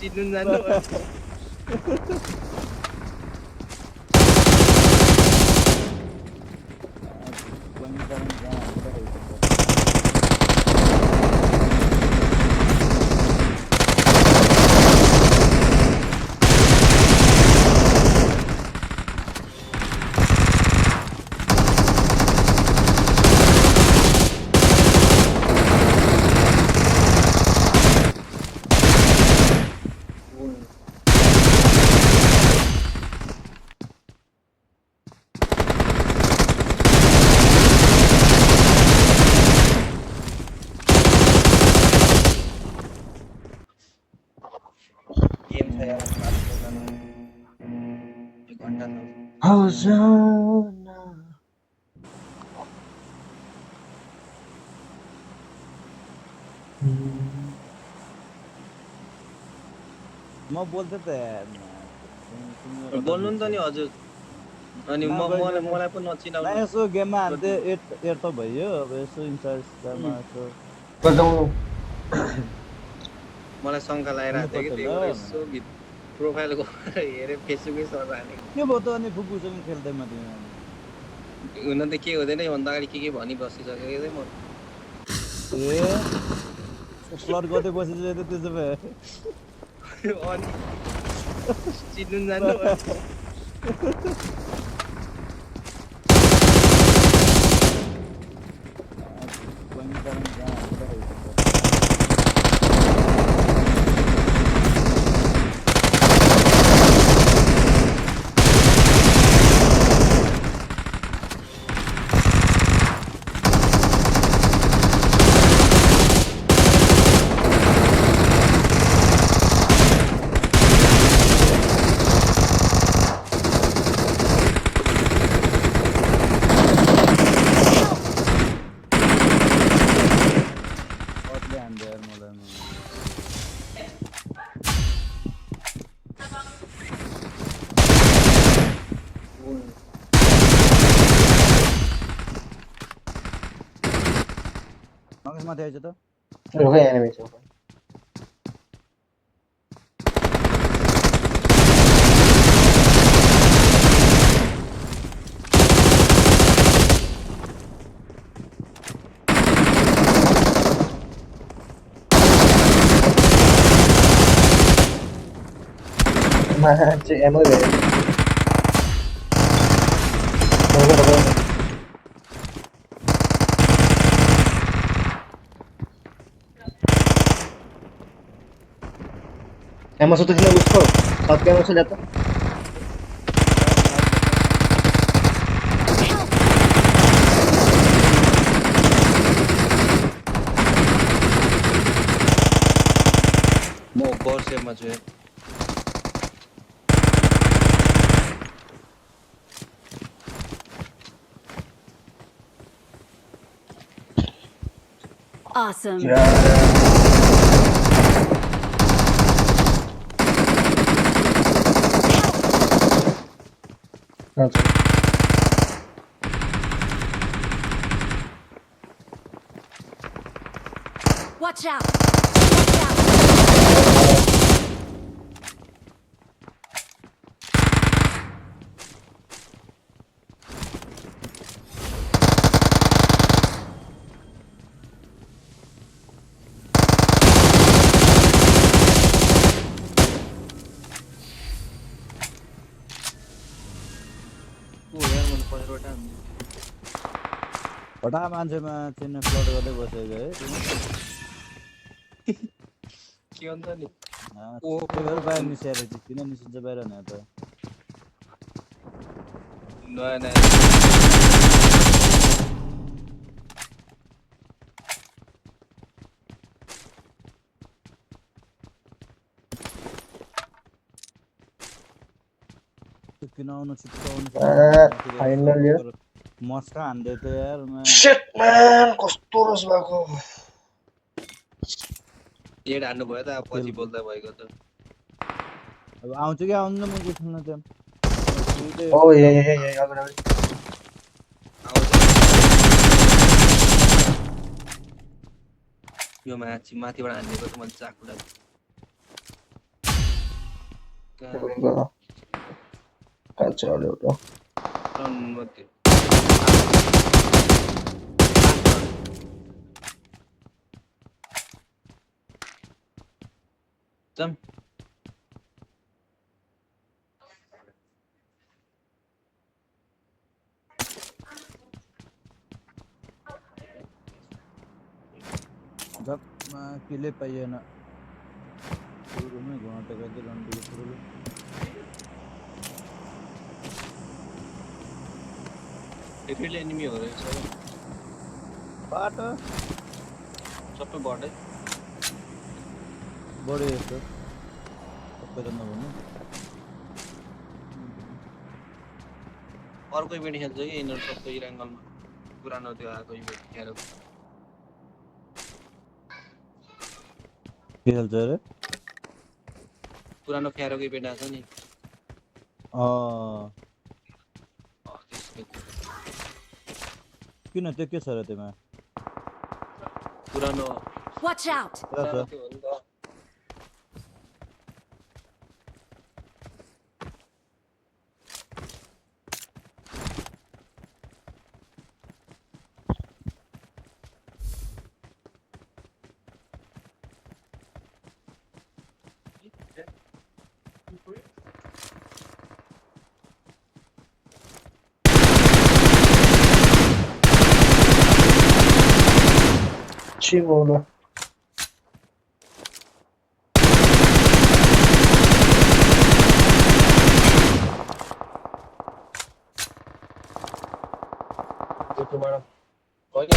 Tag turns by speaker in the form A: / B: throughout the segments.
A: चिन्नु जान्नु गेम छ यार एक घन्टा
B: म बोल्दै त
A: बोल्नु नि त नि हजुर अनि मलाई पनि नचिनाउनु
B: यसो गेममा हाल्दै एट त भयो अब यसो इन्चार्जमा यसो
C: बजाउनु
A: मलाई शङ्का लागिरहेको थियो कि त्यही भएर यसो प्रोफाइलको हेरेँ फेसबुकै सर्च हालेँ
B: के भयो त अनि फुपूसँग खेल्दैमा तिमी
A: हुन त के हुँदैन योभन्दा अगाडि के भनी बसिसकेको म
B: ए फ्लड गर्दै बसिसक्यो त त्यसो भए
A: अनि चिन्नु जान्नु
B: माथि आइज त
C: रुकै एनिमी छ मान्छे एमो दे एमो से तो कितना उसको साथ के एमो से जाता
A: म गर सेभमा छु
D: Awesome. Watch out! Watch out!
B: हटा मान्छेमा चिन्ने फ्लड गर्दै बसेको है
A: के भन्छ नि
B: बाहिर निस्केर किन निस्किन्छ बाहिर नि त
A: नयाँ नयाँ
B: किन आउनु चिप्काउनु
C: फाइनल यो
B: मस्का हान्दै थियो यार
C: शिट म्यान कस्तो रस भएको
A: एड हान्नु भयो त अब पछि बोल्दा भएको त
B: अब आउँछ कि आउँदैन म बुझ्न त
C: ओ ये अगाडि
A: यो माथिबाट हानेको त मैले चाकुलाई
C: 여기가 같이 하려고.
A: मध्ये 점
B: जब किले पाइए ना शुरू में घुमाते करते लंबी शुरू
A: फेरि एनिमीहरु रहेछ
B: बाटो
A: सबै बढ्दै
B: बढे जस्तो सबैजना भन्नु
A: अर्को इभेन्ट खेल्छ कि यिनीहरू सबै इराङ्गलमा पुरानो त्यो आएको इभेन्ट खेलेर
B: के खेल्छ अरे
A: पुरानो फ्यारोको इभेन्ट आएको नि त्यसको
B: किन त्यो के छ र त्यसमा
A: पुरानो
D: Watch out!
A: पुरानो त्यो हो नि त
C: 치고는
A: युट्युबबाट होइन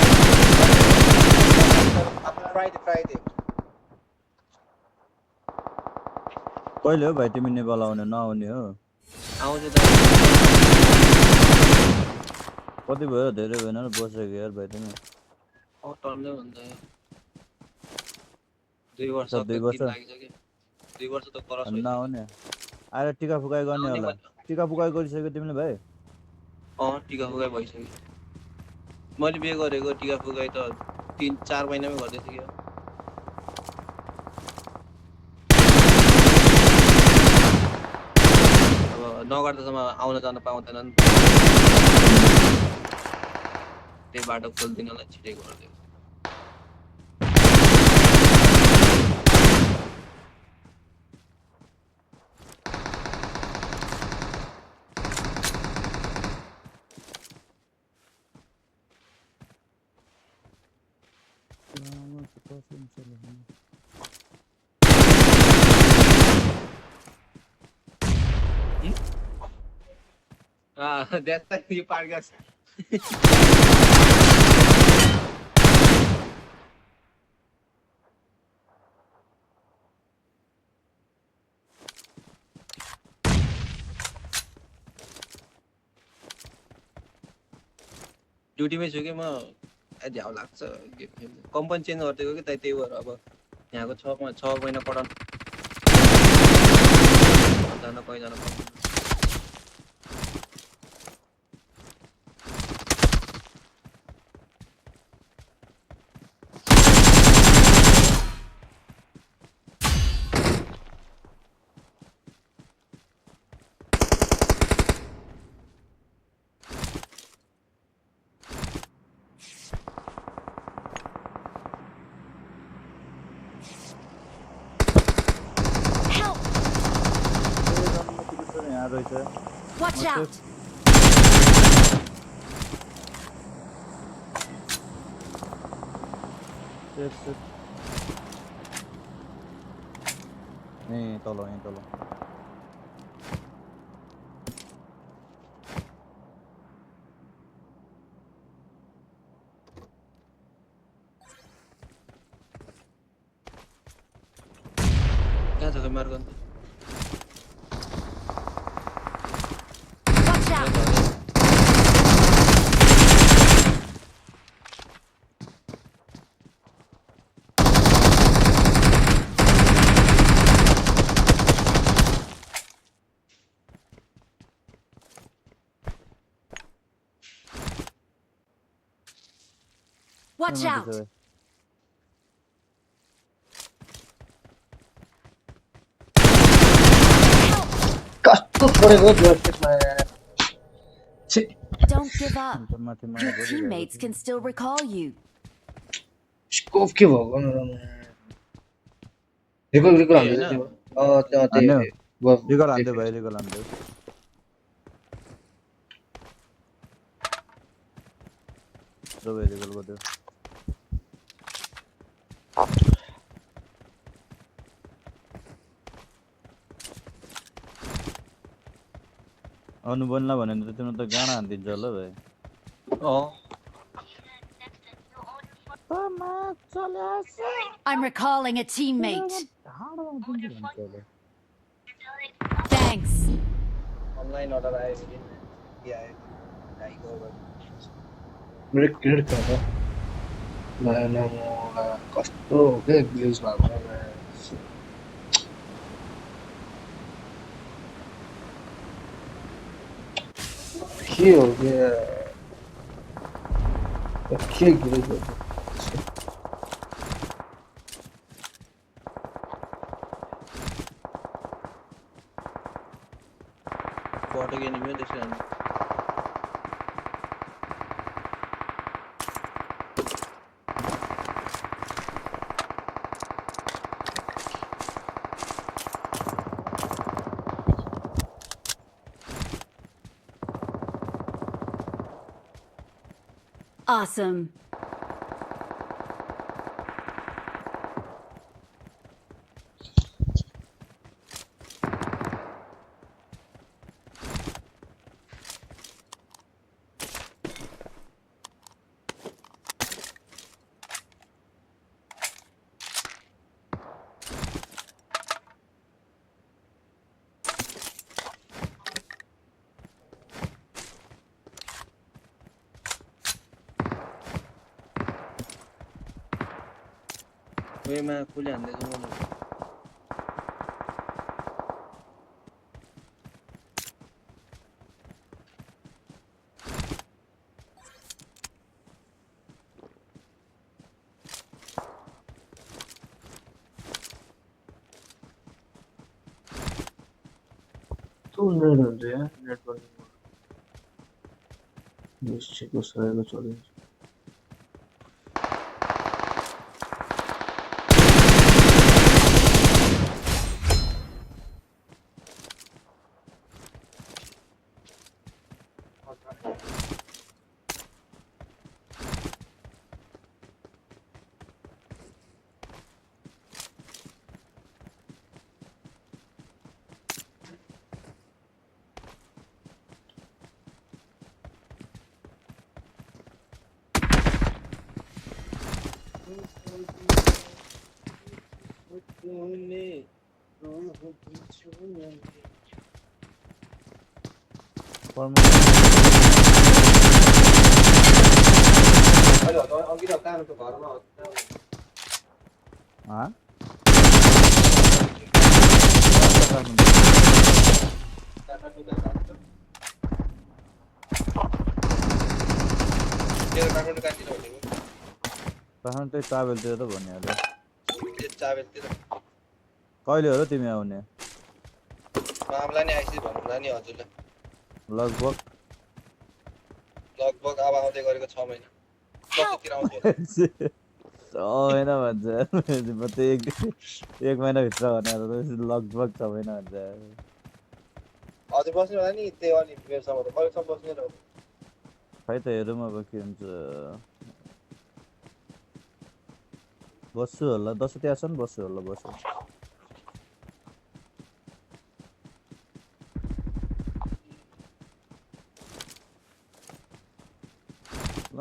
A: फ्राइडे
B: कहिले हो भाइ तिमी नेपाल आउने नआउने हो
A: आउँछ त
B: कति भयो धेरै भएन र बसेको यार भाइ तिमी
A: टर्नै हुन्छ 2 वर्ष
B: दुई वर्ष?
A: लागिसक्यो 2 वर्ष त करस
B: नआउने आएर टिका फुकाइ गर्ने होला टिका फुकाइ गरिसक्यो तिमीले भाइ
A: टिका फुकाइ भइसक्यो मैले बिहे गरेको टिका फुकाइ त 3-4 महिनामै गर्दै थिएँ अब नगर्दासम्म आउन जान पाउँदैनन् त्यही बाटो खोलिदिनलाई छिटै गरिदियो that's the new part guys ड्युटीमै छु कि म झ्याउ लाग्छ कम्पनी चेन्ज गरिदिएको कि त्यही भएर अब यहाँको 6 महिना पढाउनु जान कहीँ जान पाउँदैन
D: Help!
B: यहाँ रहेछ
D: Watch out!
B: यहीँ तल यहीँ तल
A: कहाँ छ मार्ग
D: Watch out! Watch out! Help!
C: कस्तो छोडेको जोसेफमा छि
D: Don't give up.
B: अन्त माथि
D: Your
B: मलाई गरिरहेको
D: teammates
B: थियो।
D: can still recall you.
C: Scope के भएको मेरोमा रिकल रिकल हान्दै
A: होइन?
C: थियो त्यही
B: हान्यो?
C: त्यही
B: रिकल हान्दै भाइ रिकल हान्दै सबै रिकल गर्दै अनुबनलाई भने त तिम्रो त गाडा हान्दिन्छ होला भाइ
D: I'm recalling a teammate. Thanks.
A: Online order आयो कि के आयो गाईको
C: मेरो क्रेडिट कार्ड नयाँ कस्तो के ग्लिच भएको के हो के ग्लिच भएको
A: फोटो के निम्यो त्यसै अनि
D: Awesome.
A: वेमा कुले हान्दै जाउँ न
C: नेट हुन्छ यहाँ नेट पनि निश्चित सहेको चलिन्छ त्यही ट्राभलतिर त भनिहाल्यो कहिले हो र तिमी आउने
A: मामला नि आइसि भन्नुला नि हजुरले
B: लगभग
A: लगभग अब आउँदै गरेको 6 महिना कतितिर आउँछ
B: होइन भन्छ म त एक महिनाभित्र भनेर लगभग 6 महिना भन्छ
A: हजुर बस्नु होला नि त्यही अनि मेरोसँग त कहिलेसम्म बस्ने र
B: खै त हेरौँ अब के हुन्छ बस्छु होला 10 त्यहाँसम्म बस्छु होला बस्छु ल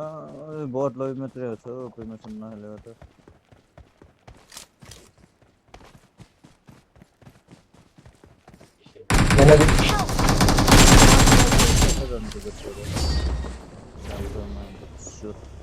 B: बोट लइ मात्रै हो प्रमोसन नहेले त
D: Help!